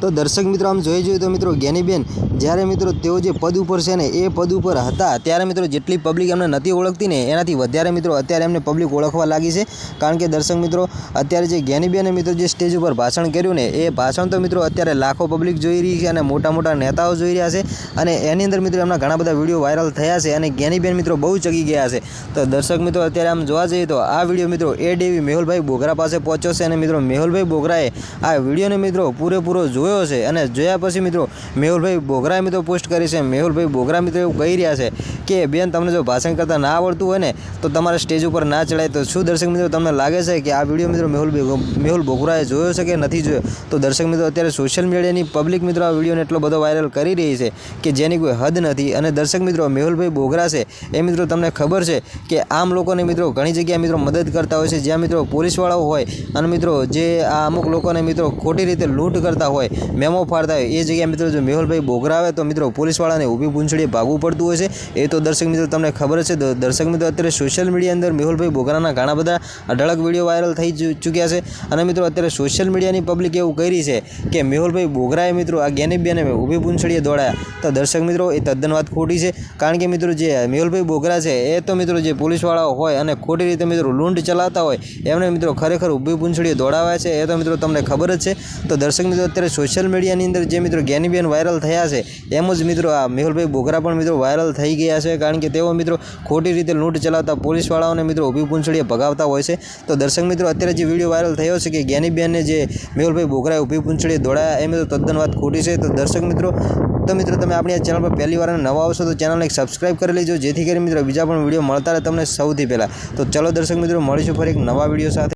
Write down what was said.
तो दर्शक मित्रों आम जोई तो मित्रों ज्ञानीबेन જ્યારે મિત્રો તેઓ જે પદ ઉપર છે ને એ પદ ઉપર હતા ત્યારે મિત્રો જેટલી પબ્લિક એમને નથી ઓળખતી ને એનાથી વધારે મિત્રો અત્યારે એમને પબ્લિક ઓળખવા લાગી છે। કારણ કે દર્શક મિત્રો અત્યારે જે જ્ઞાનીબેને મિત્રો જે સ્ટેજ ઉપર ભાષણ કર્યું ને એ ભાષણ તો મિત્રો અત્યારે લાખો પબ્લિક જોઈ રહી છે અને મોટા મોટા નેતાઓ જોઈ રહ્યા છે અને એની અંદર મિત્રો એમના ઘણા બધા વિડીયો વાયરલ થયા છે અને જ્ઞાનીબેન મિત્રો બહુ ચગી ગયા છે। તો દર્શક મિત્રો અત્યારે આમ જોવા જઈએ તો આ વિડીયો મિત્રો એડીવી મેહુલભાઈ બોગરા પાસે પહોંચ્યો છે અને મિત્રો મેહુલભાઈ બોગરાએ આ વિડીયોને મિત્રો પૂરેપૂરો જોયો છે અને જોયા પછી મિત્રો મેહુલભાઈ બોગરાએ મિત્રો પોસ્ટ કરી છે। મેહુલભાઈ બોગરા મિત્રો એવું કહી રહ્યા છે કે બેન તમને જો ભાષણ કરતા ના આવડતું હોય ને તો તમારે સ્ટેજ ઉપર ના ચડાય। તો શું દર્શક મિત્રો તમને લાગે છે કે આ વિડીયો મિત્રો મેહુલ બોગરાએ જોયો છે કે નથી જોયો? તો દર્શક મિત્રો અત્યારે સોશિયલ મીડિયાની પબ્લિક મિત્રો આ વિડીયોને એટલો બધો વાયરલ કરી રહી છે કે જેની કોઈ હદ નથી। અને દર્શક મિત્રો મેહુલભાઈ બોગરા છે એ મિત્રો તમને ખબર છે કે આમ લોકોને મિત્રો ઘણી જગ્યાએ મિત્રો મદદ કરતા હોય છે, જ્યાં મિત્રો પોલીસવાળાઓ હોય અને મિત્રો જે આ અમુક લોકોને મિત્રો ખોટી રીતે લૂંટ કરતા હોય, મેમો ફાડતા હોય, એ જગ્યાએ મિત્રો જો મેહુલભાઈ બોગરા આવે તો મિત્રો પોલીસવાળાને ઊભી પૂંછડીએ ભાગવું પડતું હોય છે। એ તો દર્શક મિત્રો તમને ખબર છે। દર્શક મિત્રો અત્યારે સોશિયલ મીડિયા અંદર મેહુલભાઈ બોગરાના ઘણા બધા અઢળક વિડીયો વાયરલ થઈ ચૂક્યા છે અને મિત્રો અત્યારે સોશિયલ મીડિયાની પબ્લિક એવું કરી છે કે મેહુલભાઈ બોગરાએ મિત્રો આ જ્ઞાનીબેને ઊભી પૂંછડીએ દોડાયા। તો દર્શક મિત્રો એ તદ્દન વાત ખોટી છે। કારણ કે મિત્રો જે મેહુલભાઈ બોગરા છે એ તો મિત્રો જે પોલીસવાળાઓ હોય અને ખોટી રીતે મિત્રો લૂંટ ચલાવતા હોય એમને મિત્રો ખરેખર ઊભી પૂંછડીએ દોડાવ્યા છે, એ તો મિત્રો તમને ખબર જ છે। તો દર્શક મિત્રો અત્યારે સોશિયલ મીડિયાની અંદર જે મિત્રો જ્ઞાનીબેન વાયરલ થયા છે એમ જ મિત્રો આ મેહુલભાઈ બોગરા પણ મિત્રો વાયરલ થઈ ગયા છે। કારણ કે તેઓ મિત્રો ખોટી રીતે લૂંટ ચલાવતા પોલીસવાળાઓને મિત્રો ઊભી પૂંછડીએ ભગાવતા હોય છે। તો દર્શક મિત્રો અત્યારે જે વિડીયો વાયરલ થયો છે કે જ્ઞાનીબેનને જે મેહુલભાઈ બોગરાએ ઊભી પૂંછડીએ દોડાયા એ મિત્રો તદ્દન વાત ખોટી છે। તો દર્શક મિત્રો તમે આપણી આ ચેનલ પર પહેલી વાર નવા આવશો તો ચેનલને એક સબસ્ક્રાઇબ કરી લેજો, જેથી કરી મિત્રો બીજા પણ વિડીયો મળતા રહે તમને સૌથી પહેલાં। તો ચલો દર્શક મિત્રો મળીશું ફરી એક નવા વિડીયો સાથે।